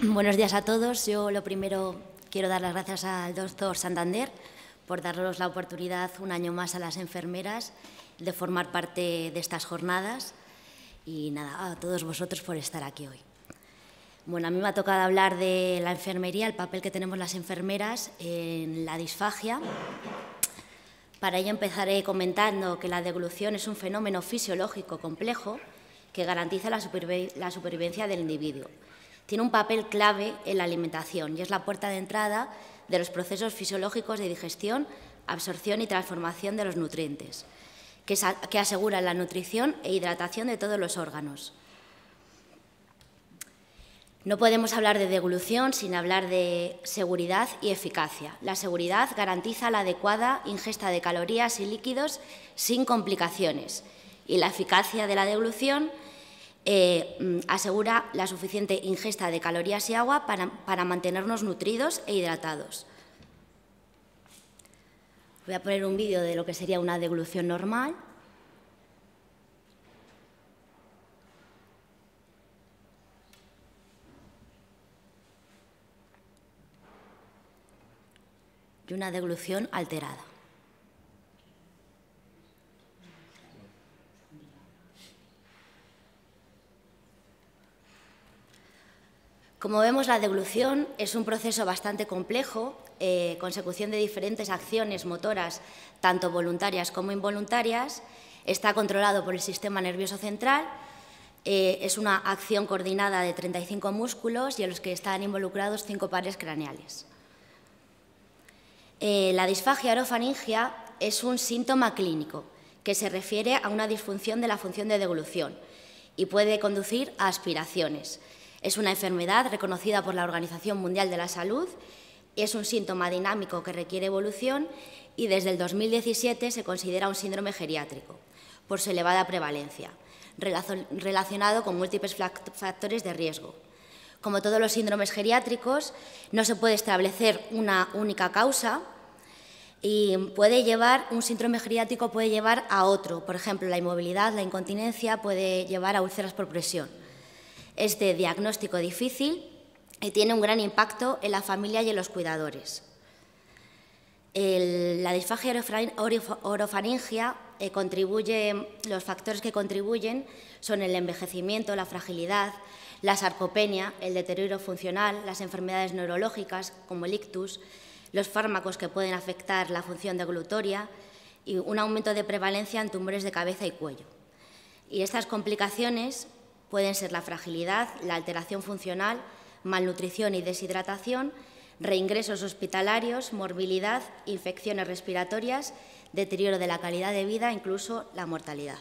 Buenos días a todos. Yo lo primero quiero dar las gracias al doctor Santander por darnos la oportunidad un año más a las enfermeras de formar parte de estas jornadas y nada, a todos vosotros por estar aquí hoy. Bueno, a mí me ha tocado hablar de la enfermería, el papel que tenemos las enfermeras en la disfagia. Para ello empezaré comentando que la deglución es un fenómeno fisiológico complejo que garantiza la supervivencia del individuo. Tiene un papel clave en la alimentación y es la puerta de entrada de los procesos fisiológicos de digestión, absorción y transformación de los nutrientes, que aseguran la nutrición e hidratación de todos los órganos. No podemos hablar de deglución sin hablar de seguridad y eficacia. La seguridad garantiza la adecuada ingesta de calorías y líquidos sin complicaciones y la eficacia de la deglución asegura la suficiente ingesta de calorías y agua para mantenernos nutridos e hidratados. Voy a poner un vídeo de lo que sería una deglución normal. Y una deglución alterada. Como vemos, la deglución es un proceso bastante complejo, consecución de diferentes acciones motoras, tanto voluntarias como involuntarias. Está controlado por el sistema nervioso central. Es una acción coordinada de 35 músculos y en los que están involucrados 5 pares craneales. La disfagia orofaringia es un síntoma clínico que se refiere a una disfunción de la función de deglución y puede conducir a aspiraciones. Es una enfermedad reconocida por la Organización Mundial de la Salud, es un síntoma dinámico que requiere evolución y desde el 2017 se considera un síndrome geriátrico por su elevada prevalencia, relacionado con múltiples factores de riesgo. Como todos los síndromes geriátricos, no se puede establecer una única causa y un síndrome geriátrico puede llevar a otro. Por ejemplo, la inmovilidad, la incontinencia puede llevar a úlceras por presión. Es de diagnóstico difícil y tiene un gran impacto en la familia y en los cuidadores. La disfagia orofaringia los factores que contribuyen son el envejecimiento, la fragilidad, la sarcopenia, el deterioro funcional, las enfermedades neurológicas como el ictus, los fármacos que pueden afectar la función deglutoria y un aumento de prevalencia en tumores de cabeza y cuello. Y estas complicaciones pueden ser la fragilidad, la alteración funcional, malnutrición y deshidratación, reingresos hospitalarios, morbilidad, infecciones respiratorias, deterioro de la calidad de vida e incluso la mortalidad.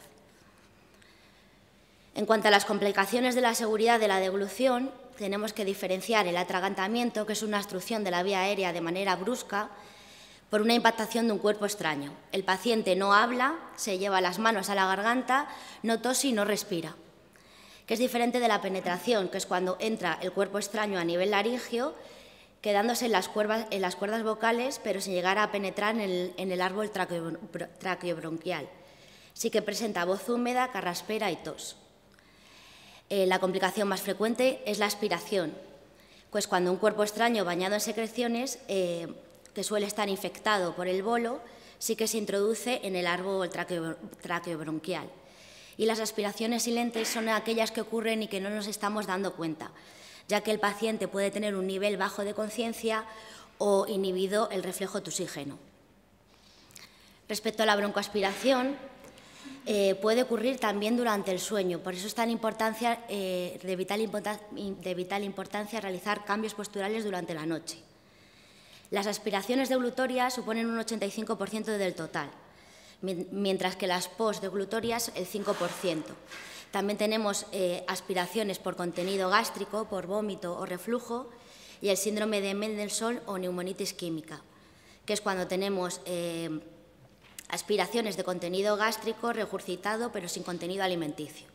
En cuanto a las complicaciones de la seguridad de la deglución, tenemos que diferenciar el atragantamiento, que es una obstrucción de la vía aérea de manera brusca, por una impactación de un cuerpo extraño. El paciente no habla, se lleva las manos a la garganta, no tose y no respira, que es diferente de la penetración, que es cuando entra el cuerpo extraño a nivel laringio, quedándose en las cuerdas vocales, pero sin llegar a penetrar en el árbol traqueobronquial. Sí que presenta voz húmeda, carraspera y tos. La complicación más frecuente es la aspiración, pues cuando un cuerpo extraño bañado en secreciones, que suele estar infectado por el bolo, sí que se introduce en el árbol traqueobronquial. Y las aspiraciones silentes son aquellas que ocurren y que no nos estamos dando cuenta, ya que el paciente puede tener un nivel bajo de conciencia o inhibido el reflejo tusígeno. Respecto a la broncoaspiración, puede ocurrir también durante el sueño, por eso es tan de vital importancia realizar cambios posturales durante la noche. Las aspiraciones deglutorias suponen un 85% del total, mientras que las postdeglutorias el 5%. También tenemos aspiraciones por contenido gástrico, por vómito o reflujo, y el síndrome de Mendelssohn o neumonitis química, que es cuando tenemos aspiraciones de contenido gástrico regurgitado pero sin contenido alimenticio,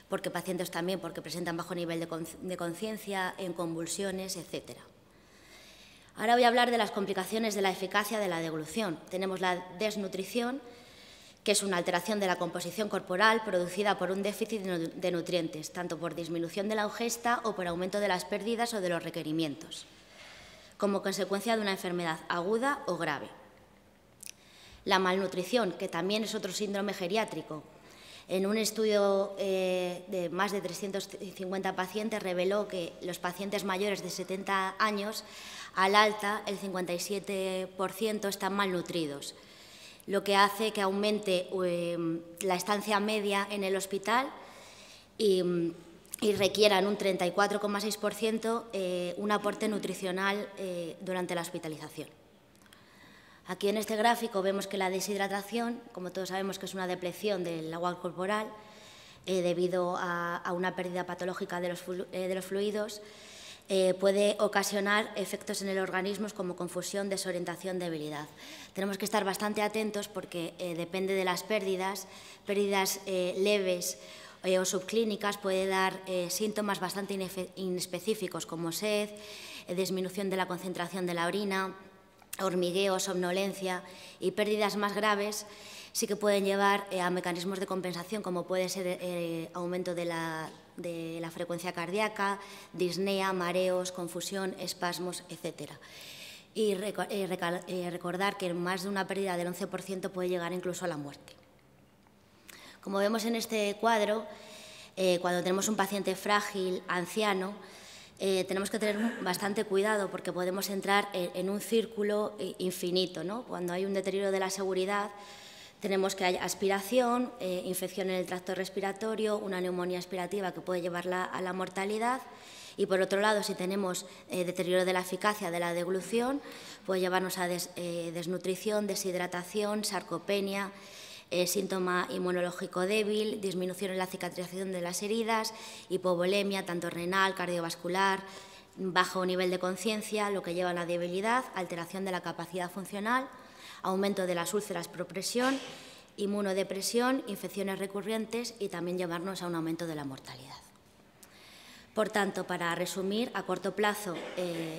porque pacientes también porque presentan bajo nivel de conciencia, en convulsiones, etc. Ahora voy a hablar de las complicaciones de la eficacia de la deglución. Tenemos la desnutrición, que es una alteración de la composición corporal producida por un déficit de nutrientes, tanto por disminución de la ingesta o por aumento de las pérdidas o de los requerimientos, como consecuencia de una enfermedad aguda o grave. La malnutrición, que también es otro síndrome geriátrico. En un estudio de más de 350 pacientes reveló que los pacientes mayores de 70 años, al alta, el 57% están malnutridos, lo que hace que aumente la estancia media en el hospital y requieran un 34,6% un aporte nutricional durante la hospitalización. Aquí en este gráfico vemos que la deshidratación, como todos sabemos que es una depleción del agua corporal debido a una pérdida patológica de los fluidos, puede ocasionar efectos en el organismo como confusión, desorientación, debilidad. Tenemos que estar bastante atentos porque depende de las pérdidas leves o subclínicas, puede dar síntomas bastante inespecíficos como sed, disminución de la concentración de la orina, hormigueo, somnolencia, y pérdidas más graves sí que pueden llevar a mecanismos de compensación como puede ser aumento de la frecuencia cardíaca, disnea, mareos, confusión, espasmos, etc. Y recordar que más de una pérdida del 11% puede llegar incluso a la muerte. Como vemos en este cuadro, cuando tenemos un paciente frágil, anciano, tenemos que tener bastante cuidado porque podemos entrar en un círculo infinito, ¿no? Cuando hay un deterioro de la seguridad, tenemos que hay aspiración, infección en el tracto respiratorio, una neumonía aspirativa que puede llevarla a la mortalidad, y por otro lado, si tenemos deterioro de la eficacia de la deglución, puede llevarnos a desnutrición, deshidratación, sarcopenia, síntoma inmunológico débil, disminución en la cicatrización de las heridas, hipovolemia, tanto renal, cardiovascular, bajo nivel de conciencia, lo que lleva a la debilidad, alteración de la capacidad funcional, aumento de las úlceras por presión, inmunodepresión, infecciones recurrentes y también llevarnos a un aumento de la mortalidad. Por tanto, para resumir, a corto plazo,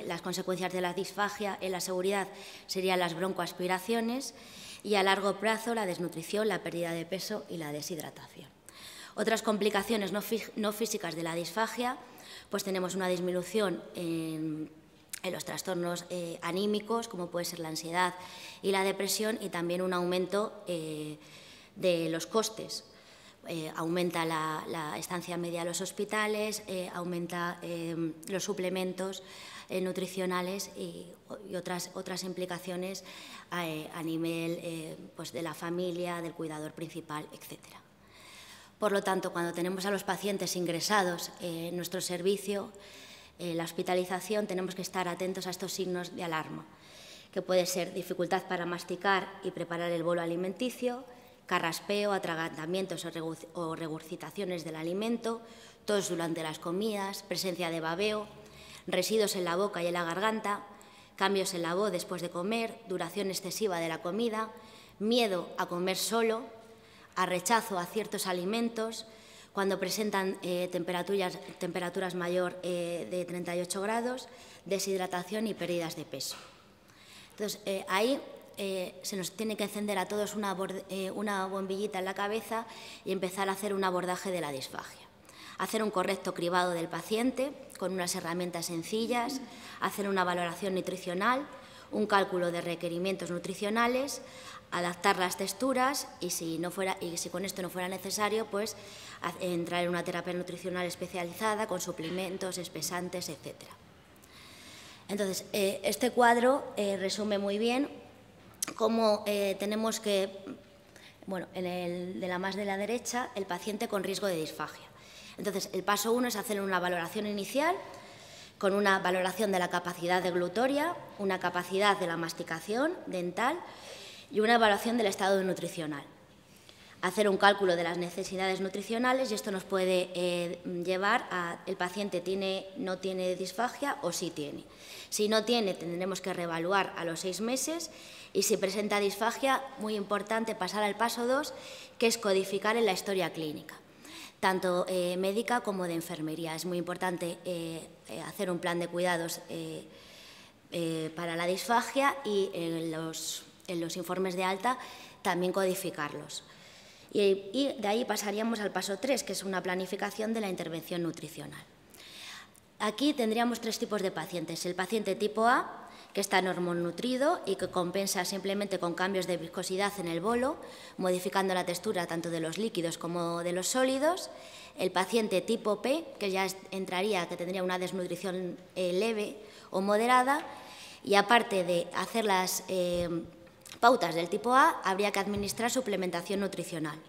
las consecuencias de la disfagia en la seguridad serían las broncoaspiraciones, y a largo plazo la desnutrición, la pérdida de peso y la deshidratación. Otras complicaciones no físicas de la disfagia, pues tenemos una disminución en los trastornos anímicos, como puede ser la ansiedad y la depresión, y también un aumento de los costes. Aumenta la estancia media en los hospitales, aumenta los suplementos nutricionales y otras implicaciones a nivel pues de la familia, del cuidador principal, etc. Por lo tanto, cuando tenemos a los pacientes ingresados en nuestro servicio, la hospitalización, tenemos que estar atentos a estos signos de alarma, que puede ser dificultad para masticar y preparar el bolo alimenticio, carraspeo, atragantamientos o regurgitaciones del alimento, tos durante las comidas, presencia de babeo, residuos en la boca y en la garganta, cambios en la voz después de comer, duración excesiva de la comida, miedo a comer solo, a rechazo a ciertos alimentos, cuando presentan temperaturas mayor de 38 grados, deshidratación y pérdidas de peso. Entonces, ahí se nos tiene que encender a todos una bombillita en la cabeza y empezar a hacer un abordaje de la disfagia. Hacer un correcto cribado del paciente con unas herramientas sencillas, hacer una valoración nutricional, un cálculo de requerimientos nutricionales, adaptar las texturas y si con esto no fuera necesario, pues entrar en una terapia nutricional especializada con suplementos, espesantes, etc. Entonces, este cuadro resume muy bien cómo tenemos que, bueno, de la más de la derecha, el paciente con riesgo de disfagia. Entonces, el paso 1 es hacer una valoración inicial con una valoración de la capacidad deglutoria, una capacidad de la masticación dental y una evaluación del estado nutricional. Hacer un cálculo de las necesidades nutricionales y esto nos puede llevar a el paciente no tiene disfagia o sí tiene. Si no tiene, tendremos que reevaluar a los 6 meses y si presenta disfagia, muy importante pasar al paso 2, que es codificar en la historia clínica, tanto médica como de enfermería. Es muy importante hacer un plan de cuidados para la disfagia y en los informes de alta también codificarlos. Y de ahí pasaríamos al paso 3, que es una planificación de la intervención nutricional. Aquí tendríamos 3 tipos de pacientes. El paciente tipo A, que está normonutrido y que compensa simplemente con cambios de viscosidad en el bolo, modificando la textura tanto de los líquidos como de los sólidos. El paciente tipo P, que ya entraría, que tendría una desnutrición leve o moderada, y aparte de hacer las pautas del tipo A, habría que administrar suplementación nutricional.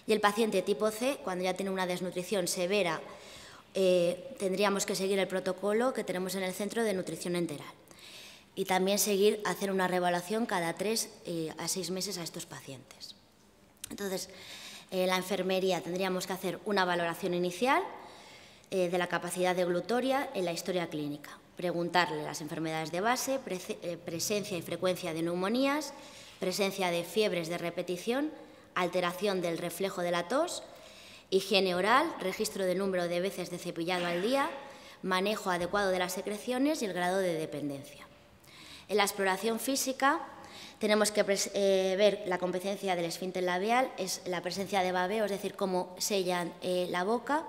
Y el paciente tipo C, cuando ya tiene una desnutrición severa, tendríamos que seguir el protocolo que tenemos en el Centro de Nutrición Enteral y también hacer una reevaluación cada 3 a 6 meses a estos pacientes. Entonces, en la enfermería tendríamos que hacer una valoración inicial de la capacidad deglutoria en la historia clínica, preguntarle las enfermedades de base, presencia y frecuencia de neumonías, presencia de fiebres de repetición, alteración del reflejo de la tos, higiene oral, registro del número de veces de cepillado al día, manejo adecuado de las secreciones y el grado de dependencia. En la exploración física tenemos que ver la competencia del esfínter labial, es la presencia de babeo, es decir, cómo sellan la boca,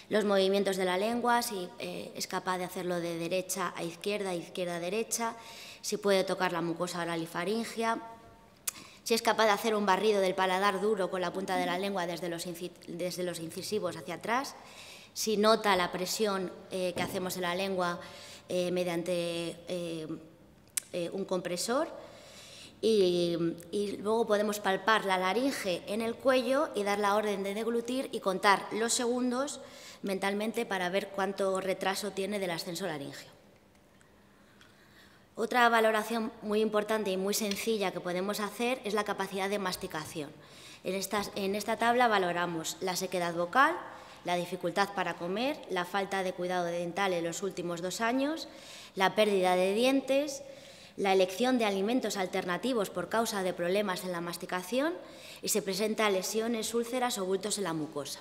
los movimientos de la lengua, si es capaz de hacerlo de derecha a izquierda a derecha, si puede tocar la mucosa oral y faringea, si es capaz de hacer un barrido del paladar duro con la punta de la lengua desde los incisivos hacia atrás, si nota la presión que hacemos en la lengua mediante un compresor, y luego podemos palpar la laringe en el cuello y dar la orden de deglutir y contar los segundos mentalmente para ver cuánto retraso tiene del ascenso laríngeo. Otra valoración muy importante y muy sencilla que podemos hacer es la capacidad de masticación. En esta tabla valoramos la sequedad vocal, la dificultad para comer, la falta de cuidado dental en los últimos 2 años, la pérdida de dientes, la elección de alimentos alternativos por causa de problemas en la masticación y se presentan lesiones, úlceras o bultos en la mucosa.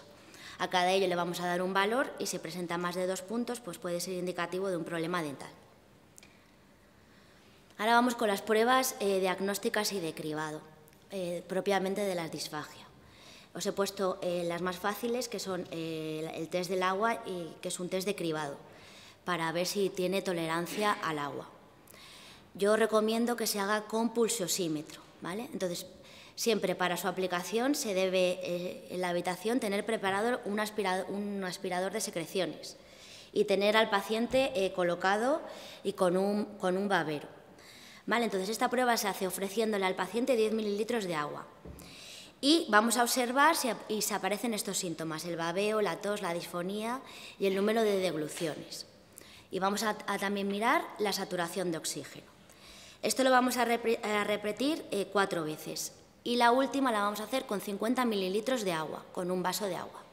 A cada ello le vamos a dar un valor y si presenta más de 2 puntos, pues puede ser indicativo de un problema dental. Ahora vamos con las pruebas diagnósticas y de cribado, propiamente de la disfagia. Os he puesto las más fáciles, que son el test del agua, y que es un test de cribado, para ver si tiene tolerancia al agua. Yo recomiendo que se haga con pulsosímetro, ¿vale? Entonces, siempre para su aplicación se debe en la habitación tener preparado un aspirador de secreciones y tener al paciente colocado y con un babero. ¿Vale? Entonces, esta prueba se hace ofreciéndole al paciente 10 mililitros de agua y vamos a observar si aparecen estos síntomas, el babeo, la tos, la disfonía y el número de degluciones. Y vamos a también mirar la saturación de oxígeno. Esto lo vamos a repetir 4 veces y la última la vamos a hacer con 50 mililitros de agua, con un vaso de agua.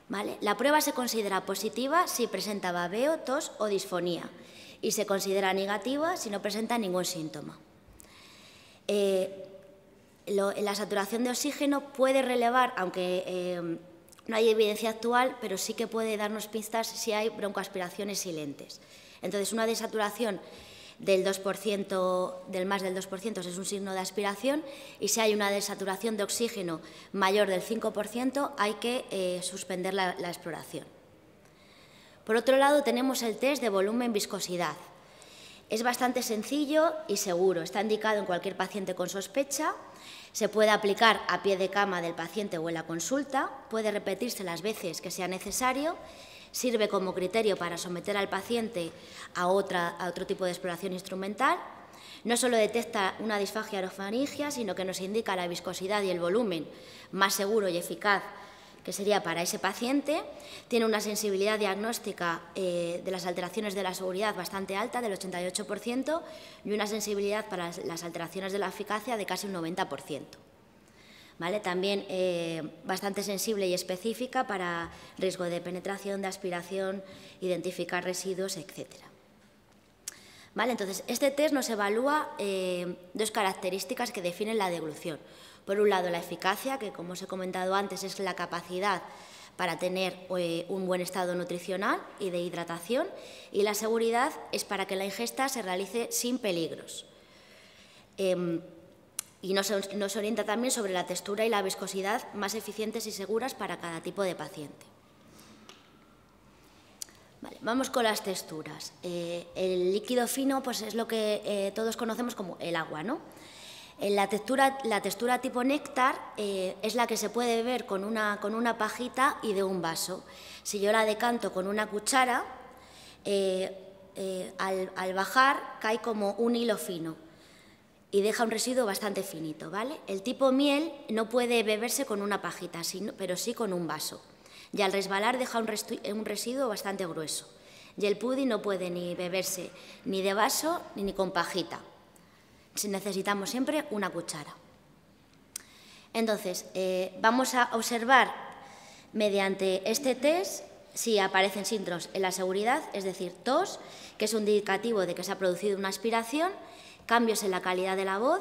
¿Vale? La prueba se considera positiva si presenta babeo, tos o disfonía y se considera negativa si no presenta ningún síntoma. La saturación de oxígeno puede relevar, aunque no hay evidencia actual, pero sí que puede darnos pistas si hay broncoaspiraciones silentes. Entonces, una desaturación del 2%, del más del 2% es un signo de aspiración y si hay una desaturación de oxígeno mayor del 5% hay que suspender la exploración. Por otro lado, tenemos el test de volumen-viscosidad. Es bastante sencillo y seguro. Está indicado en cualquier paciente con sospecha. Se puede aplicar a pie de cama del paciente o en la consulta. Puede repetirse las veces que sea necesario. Sirve como criterio para someter al paciente a otro tipo de exploración instrumental. No solo detecta una disfagia orofaringia, sino que nos indica la viscosidad y el volumen más seguro y eficaz que sería para ese paciente. Tiene una sensibilidad diagnóstica de las alteraciones de la seguridad bastante alta, del 88%, y una sensibilidad para las alteraciones de la eficacia de casi un 90%. ¿Vale? También bastante sensible y específica para riesgo de penetración, de aspiración, identificar residuos, etc. ¿Vale? Entonces, este test nos evalúa 2 características que definen la deglución. Por un lado, la eficacia, que como os he comentado antes es la capacidad para tener un buen estado nutricional y de hidratación, y la seguridad es para que la ingesta se realice sin peligros. y nos orienta también sobre la textura y la viscosidad más eficientes y seguras para cada tipo de paciente. Vale, vamos con las texturas. El líquido fino pues, es lo que todos conocemos como el agua, ¿no? La textura tipo néctar es la que se puede beber con una pajita y de un vaso. Si yo la decanto con una cuchara, al bajar cae como un hilo fino y deja un residuo bastante finito, ¿vale? El tipo miel no puede beberse con una pajita, pero sí con un vaso. Y al resbalar deja un residuo bastante grueso. Y el pudding no puede ni beberse ni de vaso ni con pajita. Necesitamos siempre una cuchara. Entonces, vamos a observar mediante este test si aparecen síntomas en la seguridad, es decir, tos, que es un indicativo de que se ha producido una aspiración, cambios en la calidad de la voz,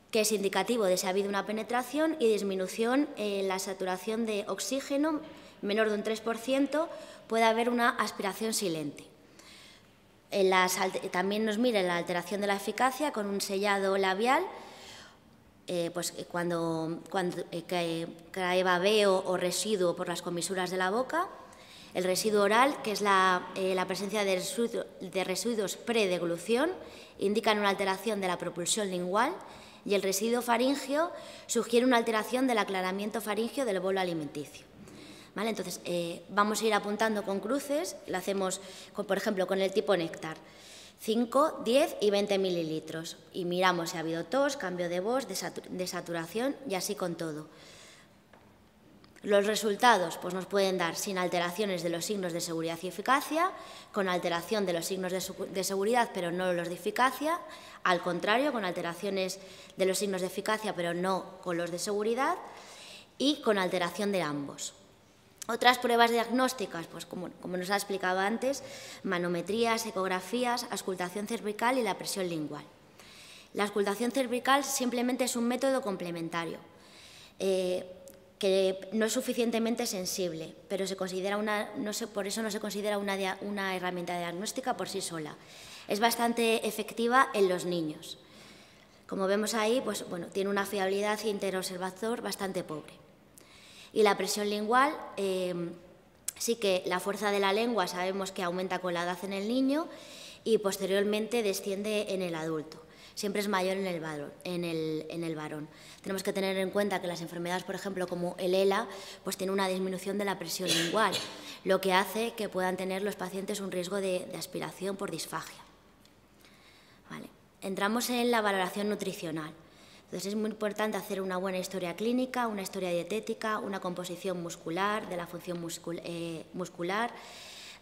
que es indicativo de si ha habido una penetración, y disminución en la saturación de oxígeno, menor de un 3%, puede haber una aspiración silente. También nos mira la alteración de la eficacia con un sellado labial, pues cuando cae babeo o residuo por las comisuras de la boca. El residuo oral, que es la presencia de residuos pre-deglución, indican una alteración de la propulsión lingual, y el residuo faríngeo sugiere una alteración del aclaramiento faríngeo del bolo alimenticio. ¿Vale? Entonces, vamos a ir apuntando con cruces, lo hacemos, por ejemplo, con el tipo néctar, 5, 10 y 20 mililitros, y miramos si ha habido tos, cambio de voz, desaturación, y así con todo. Los resultados pues, nos pueden dar sin alteraciones de los signos de seguridad y eficacia, con alteración de los signos de seguridad pero no los de eficacia, al contrario, con alteraciones de los signos de eficacia pero no con los de seguridad, y con alteración de ambos. Otras pruebas diagnósticas, pues como nos ha explicado antes, manometrías, ecografías, auscultación cervical y la presión lingual. La auscultación cervical simplemente es un método complementario, que no es suficientemente sensible, pero se considera por eso no se considera una herramienta diagnóstica por sí sola. Es bastante efectiva en los niños. Como vemos ahí, pues, bueno, tiene una fiabilidad interobservador bastante pobre. Y la presión lingual, sí que la fuerza de la lengua sabemos que aumenta con la edad en el niño y posteriormente desciende en el adulto. Siempre es mayor en el varón. Tenemos que tener en cuenta que las enfermedades, por ejemplo, como el ELA, pues tiene una disminución de la presión lingual, lo que hace que puedan tener los pacientes un riesgo de aspiración por disfagia. Vale. Entramos en la valoración nutricional. Entonces, es muy importante hacer una buena historia clínica, una historia dietética, una composición muscular, de la función muscular,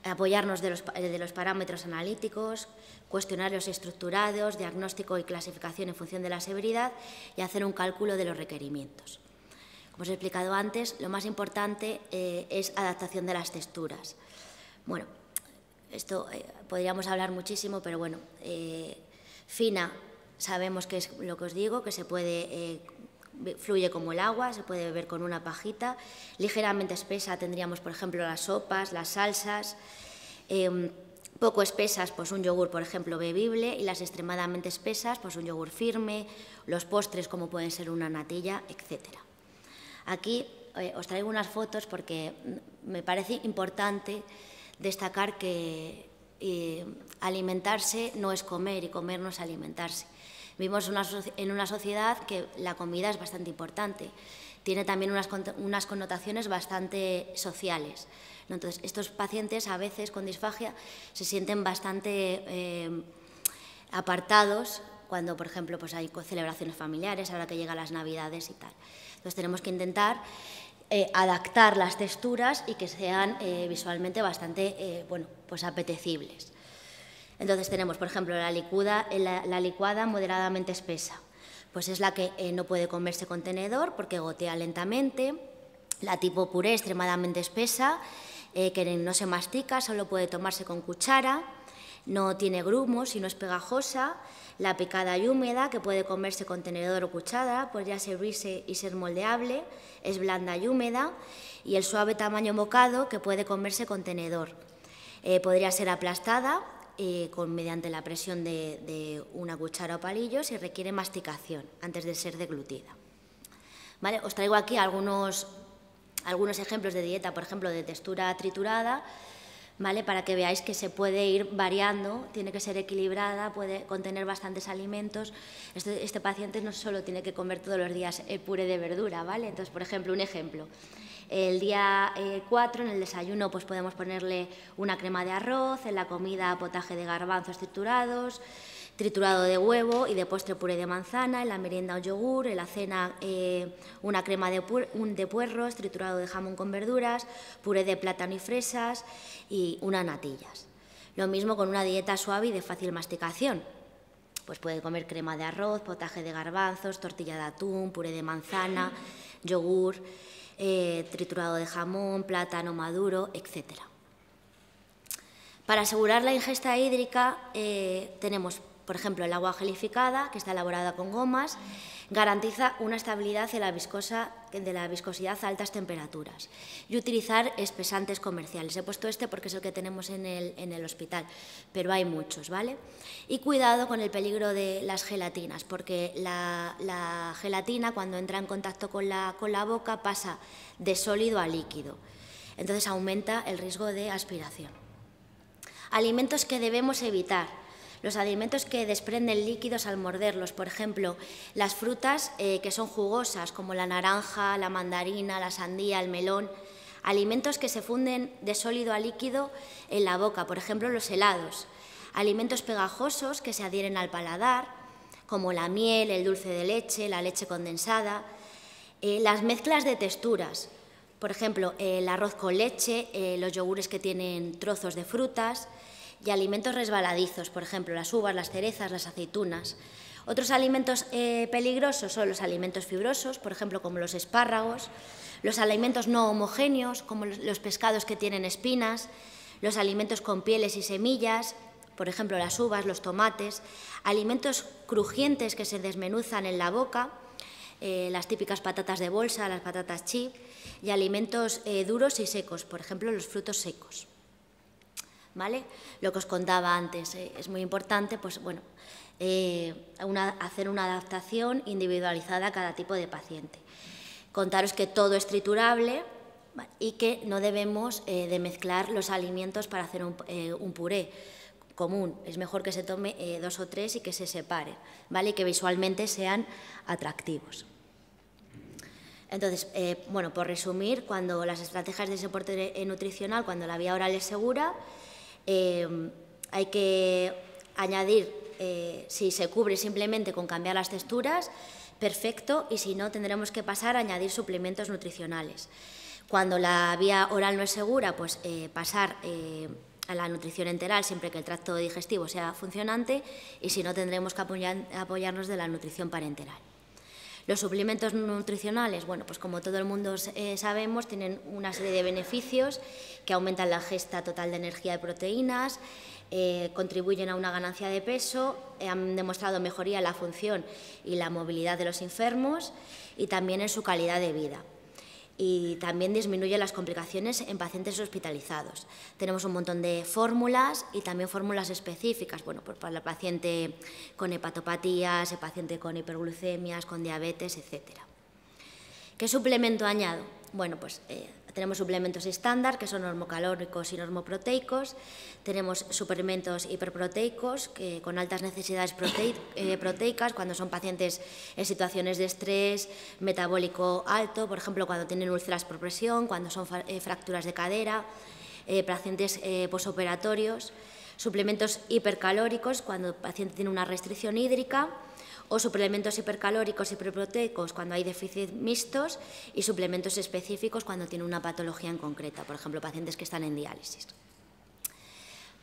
apoyarnos de los parámetros analíticos, cuestionarios estructurados, diagnóstico y clasificación en función de la severidad y hacer un cálculo de los requerimientos. Como os he explicado antes, lo más importante es adaptación de las texturas. Bueno, esto podríamos hablar muchísimo, pero bueno, fina sabemos que es lo que os digo, que se puede fluye como el agua, se puede beber con una pajita. Ligeramente espesa tendríamos, por ejemplo, las sopas, las salsas. Poco espesas, pues un yogur, por ejemplo, bebible, y las extremadamente espesas, pues un yogur firme, los postres como pueden ser una natilla, etc. Aquí os traigo unas fotos porque me parece importante destacar que alimentarse no es comer y comer no es alimentarse. Vivimos en una sociedad que la comida es bastante importante, tiene también unas connotaciones bastante sociales. Entonces, estos pacientes a veces con disfagia se sienten bastante apartados cuando, por ejemplo, pues hay celebraciones familiares, ahora que llegan las Navidades y tal. Entonces, tenemos que intentar adaptar las texturas y que sean visualmente bastante bueno, pues apetecibles. Entonces tenemos, por ejemplo, la licuada moderadamente espesa, pues es la que no puede comerse con tenedor porque gotea lentamente. La tipo puré extremadamente espesa, que no se mastica, solo puede tomarse con cuchara, no tiene grumos y no es pegajosa. La picada y húmeda, que puede comerse con tenedor o cuchara, podría servirse y ser moldeable, es blanda y húmeda. Y el suave tamaño bocado, que puede comerse con tenedor. Podría ser aplastada, mediante la presión de una cuchara o palillos y requiere masticación antes de ser deglutida. ¿Vale? Os traigo aquí algunos ejemplos de dieta, por ejemplo, de textura triturada, ¿vale? Para que veáis que se puede ir variando, tiene que ser equilibrada, puede contener bastantes alimentos. Este paciente no solo tiene que comer todos los días puré de verdura, ¿vale? Entonces, por ejemplo, un ejemplo. El día 4, en el desayuno, pues podemos ponerle una crema de arroz, en la comida potaje de garbanzos triturados, triturado de huevo y de postre puré de manzana, en la merienda un yogur, en la cena una crema de puerros, triturado de jamón con verduras, puré de plátano y fresas y unas natillas. Lo mismo con una dieta suave y de fácil masticación. Pues puede comer crema de arroz, potaje de garbanzos, tortilla de atún, puré de manzana, yogur, triturado de jamón, plátano maduro, etc. Para asegurar la ingesta hídrica tenemos, por ejemplo, el agua gelificada, que está elaborada con gomas, garantiza una estabilidad de la viscosidad a altas temperaturas, y utilizar espesantes comerciales. He puesto este porque es el que tenemos en el hospital, pero hay muchos, ¿vale? Y cuidado con el peligro de las gelatinas, porque la gelatina, cuando entra en contacto con la boca, pasa de sólido a líquido. Entonces aumenta el riesgo de aspiración. Alimentos que debemos evitar. Los alimentos que desprenden líquidos al morderlos, por ejemplo, las frutas que son jugosas, como la naranja, la mandarina, la sandía, el melón. Alimentos que se funden de sólido a líquido en la boca, por ejemplo, los helados. Alimentos pegajosos que se adhieren al paladar, como la miel, el dulce de leche, la leche condensada. Las mezclas de texturas, por ejemplo, el arroz con leche, los yogures que tienen trozos de frutas, y alimentos resbaladizos, por ejemplo, las uvas, las cerezas, las aceitunas. Otros alimentos peligrosos son los alimentos fibrosos, por ejemplo, como los espárragos, los alimentos no homogéneos, como los pescados que tienen espinas, los alimentos con pieles y semillas, por ejemplo, las uvas, los tomates, alimentos crujientes que se desmenuzan en la boca, las típicas patatas de bolsa, las patatas chip, y alimentos duros y secos, por ejemplo, los frutos secos. ¿Vale? Lo que os contaba antes es muy importante, pues bueno, hacer una adaptación individualizada a cada tipo de paciente. Contaros que todo es triturable y que no debemos de mezclar los alimentos para hacer un puré común. Es mejor que se tome 2 o 3 y que se separen, ¿vale? Y que visualmente sean atractivos. Entonces, bueno, por resumir, cuando las estrategias de soporte nutricional, cuando la vía oral es segura, hay que añadir, si se cubre simplemente con cambiar las texturas, perfecto, y si no, tendremos que pasar a añadir suplementos nutricionales. Cuando la vía oral no es segura, pues pasar a la nutrición enteral siempre que el tracto digestivo sea funcionante, y si no, tendremos que apoyarnos de la nutrición parenteral. Los suplementos nutricionales, bueno, pues como todo el mundo sabemos, tienen una serie de beneficios que aumentan la ingesta total de energía y proteínas, contribuyen a una ganancia de peso, han demostrado mejoría en la función y la movilidad de los enfermos y también en su calidad de vida. Y también disminuye las complicaciones en pacientes hospitalizados. Tenemos un montón de fórmulas y también fórmulas específicas, bueno, pues para el paciente con hepatopatías, el paciente con hiperglucemias, con diabetes, etc. ¿Qué suplemento añado? Bueno, pues tenemos suplementos estándar, que son normocalóricos y normoproteicos. Tenemos suplementos hiperproteicos, con altas necesidades proteicas, cuando son pacientes en situaciones de estrés metabólico alto, por ejemplo, cuando tienen úlceras por presión, cuando son fracturas de cadera, pacientes posoperatorios. Suplementos hipercalóricos, cuando el paciente tiene una restricción hídrica, o suplementos hipercalóricos y hiperproteicos cuando hay déficit mixtos, y suplementos específicos cuando tiene una patología en concreta, por ejemplo, pacientes que están en diálisis.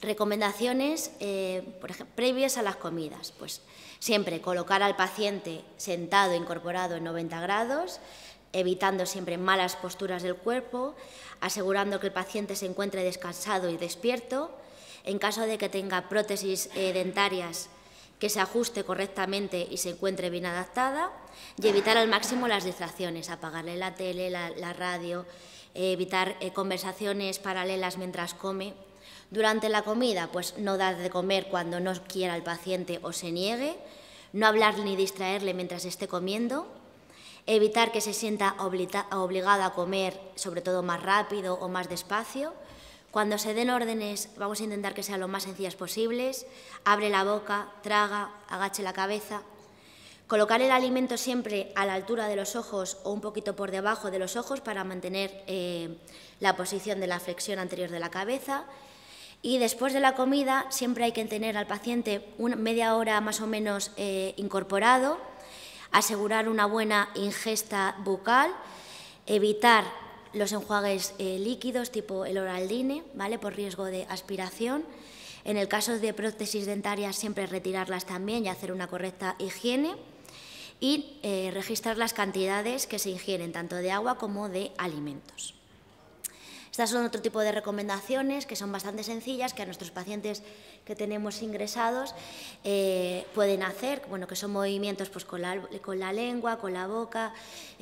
Recomendaciones por ejemplo, previas a las comidas. Pues siempre colocar al paciente sentado, incorporado en 90 grados, evitando siempre malas posturas del cuerpo, asegurando que el paciente se encuentre descansado y despierto. En caso de que tenga prótesis dentarias, que se ajuste correctamente y se encuentre bien adaptada, y evitar al máximo las distracciones, apagarle la tele, la radio, evitar conversaciones paralelas mientras come, Durante la comida, pues no dar de comer cuando no quiera el paciente o se niegue, no hablar ni distraerle mientras esté comiendo, evitar que se sienta obligado a comer, sobre todo más rápido o más despacio. Cuando se den órdenes, vamos a intentar que sean lo más sencillas posibles. Abre la boca, traga, agache la cabeza. Colocar el alimento siempre a la altura de los ojos o un poquito por debajo de los ojos para mantener la posición de la flexión anterior de la cabeza. Y después de la comida siempre hay que tener al paciente media hora más o menos incorporado, asegurar una buena ingesta bucal, evitar los enjuagues líquidos tipo el Oral-D, ¿vale?, por riesgo de aspiración. En el caso de prótesis dentarias siempre retirarlas también y hacer una correcta higiene y registrar las cantidades que se ingieren tanto de agua como de alimentos. Estas son otro tipo de recomendaciones que son bastante sencillas, que a nuestros pacientes que tenemos ingresados pueden hacer, bueno, que son movimientos pues, con la lengua, con la boca,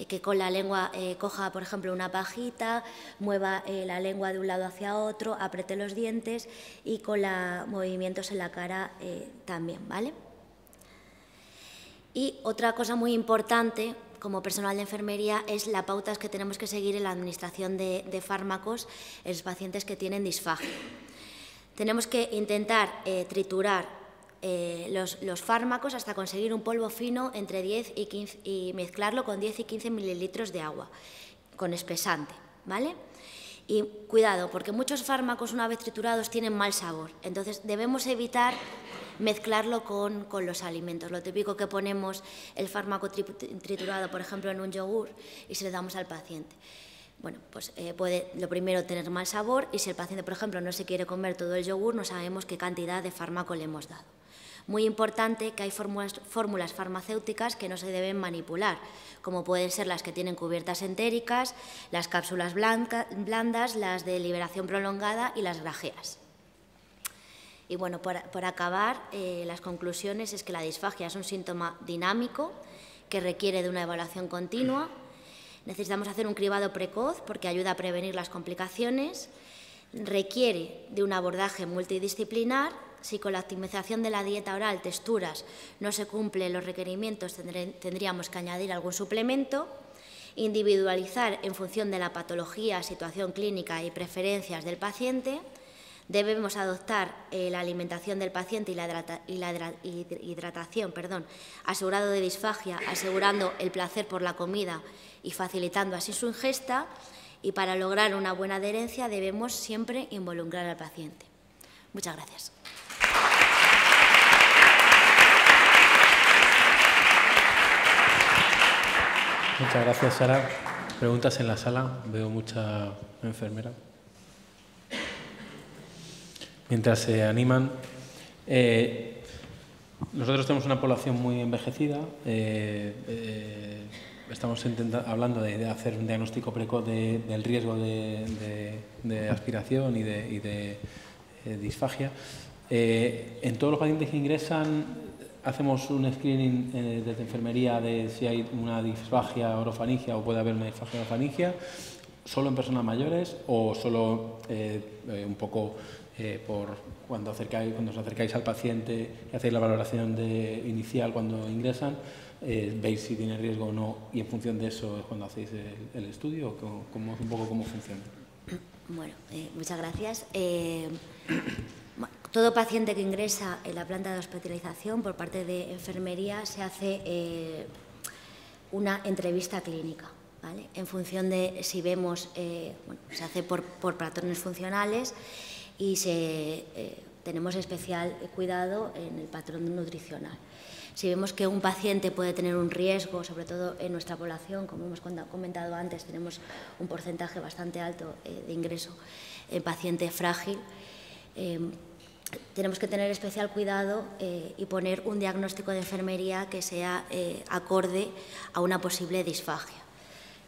que con la lengua coja, por ejemplo, una pajita, mueva la lengua de un lado hacia otro, apriete los dientes y con movimientos en la cara también, ¿vale? Y otra cosa muy importante como personal de enfermería es las pautas que tenemos que seguir en la administración de fármacos en los pacientes que tienen disfagia. Tenemos que intentar triturar los fármacos hasta conseguir un polvo fino entre 10 y 15 y mezclarlo con 10 y 15 mililitros de agua con espesante, ¿vale? Y cuidado, porque muchos fármacos una vez triturados tienen mal sabor, entonces debemos evitar mezclarlo con los alimentos. Lo típico que ponemos el fármaco triturado, por ejemplo, en un yogur y se le damos al paciente. Bueno, pues puede lo primero tener mal sabor y si el paciente, por ejemplo, no se quiere comer todo el yogur, no sabemos qué cantidad de fármaco le hemos dado. Muy importante que hay fórmulas farmacéuticas que no se deben manipular, como pueden ser las que tienen cubiertas entéricas, las cápsulas blandas, las de liberación prolongada y las grajeas. Y bueno, por acabar, las conclusiones es que la disfagia es un síntoma dinámico que requiere de una evaluación continua. Necesitamos hacer un cribado precoz porque ayuda a prevenir las complicaciones. Requiere de un abordaje multidisciplinar. Si con la optimización de la dieta oral, texturas, no se cumplen los requerimientos, tendríamos que añadir algún suplemento. Individualizar en función de la patología, situación clínica y preferencias del paciente. Debemos adoptar la alimentación del paciente y la hidratación, asegurado de disfagia, asegurando el placer por la comida y facilitando así su ingesta. Y para lograr una buena adherencia debemos siempre involucrar al paciente. Muchas gracias. Muchas gracias, Sara. Preguntas en la sala. Veo mucha enfermera. Mientras se animan, nosotros tenemos una población muy envejecida. Estamos hablando de hacer un diagnóstico precoz del riesgo de aspiración y de disfagia. En todos los pacientes que ingresan hacemos un screening desde enfermería de si hay una disfagia orofaringia o puede haber una disfagia orofaringia, solo en personas mayores o solo un poco por cuando os acercáis al paciente y hacéis la valoración inicial cuando ingresan, veis si tiene riesgo o no y en función de eso es cuando hacéis el estudio, un poco cómo funciona. Bueno, muchas gracias. Todo paciente que ingresa en la planta de hospitalización por parte de enfermería se hace una entrevista clínica, ¿vale? En función de si vemos, se hace por patrones funcionales y tenemos especial cuidado en el patrón nutricional. Si vemos que un paciente puede tener un riesgo, sobre todo en nuestra población, como hemos comentado antes, tenemos un porcentaje bastante alto de ingreso en paciente frágil, tenemos que tener especial cuidado y poner un diagnóstico de enfermería que sea acorde a una posible disfagia.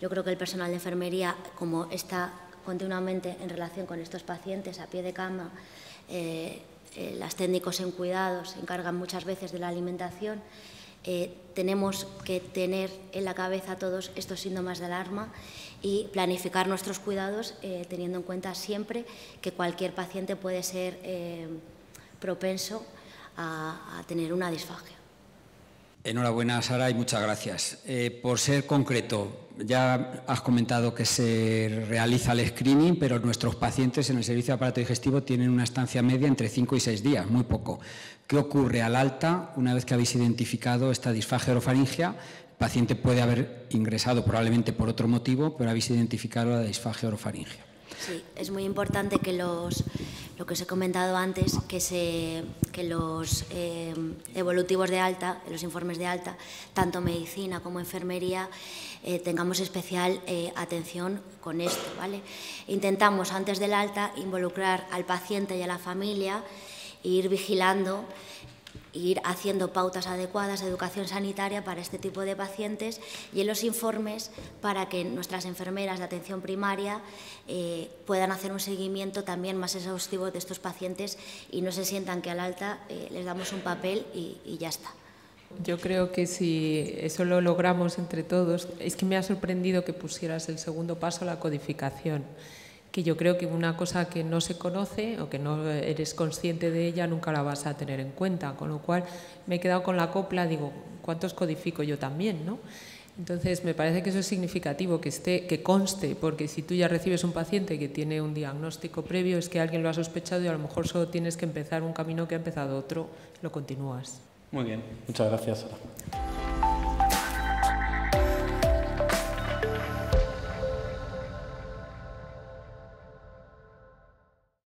Yo creo que el personal de enfermería, como está continuamente en relación con estos pacientes a pie de cama, los técnicos en cuidados se encargan muchas veces de la alimentación tenemos que tener en la cabeza todos estos síntomas de alarma y planificar nuestros cuidados teniendo en cuenta siempre que cualquier paciente puede ser propenso a tener una disfagia. Enhorabuena, Sara, y muchas gracias. Por ser concreto, ya has comentado que se realiza el screening, pero nuestros pacientes en el servicio de aparato digestivo tienen una estancia media entre 5 y 6 días, muy poco. ¿Qué ocurre al alta una vez que habéis identificado esta disfagia orofaringea? El paciente puede haber ingresado probablemente por otro motivo, pero habéis identificado la disfagia orofaringea. Sí, es muy importante que lo que os he comentado antes, que los evolutivos de alta, los informes de alta, tanto medicina como enfermería, tengamos especial atención con esto, ¿vale? Intentamos antes del alta involucrar al paciente y a la familia, e ir vigilando, ir haciendo pautas adecuadas de educación sanitaria para este tipo de pacientes y en los informes para que nuestras enfermeras de atención primaria puedan hacer un seguimiento también más exhaustivo de estos pacientes y no se sientan que al alta les damos un papel y ya está. Yo creo que si eso lo logramos entre todos, es que me ha sorprendido que pusieras el segundo paso, la codificación, que yo creo que una cosa que no se conoce o que no eres consciente de ella nunca la vas a tener en cuenta, con lo cual me he quedado con la copla, digo, ¿cuántos codifico yo también, no? Entonces me parece que eso es significativo, que conste, porque si tú ya recibes un paciente que tiene un diagnóstico previo es que alguien lo ha sospechado y a lo mejor solo tienes que empezar un camino que ha empezado otro, lo continúas. Muy bien, muchas gracias, Sara.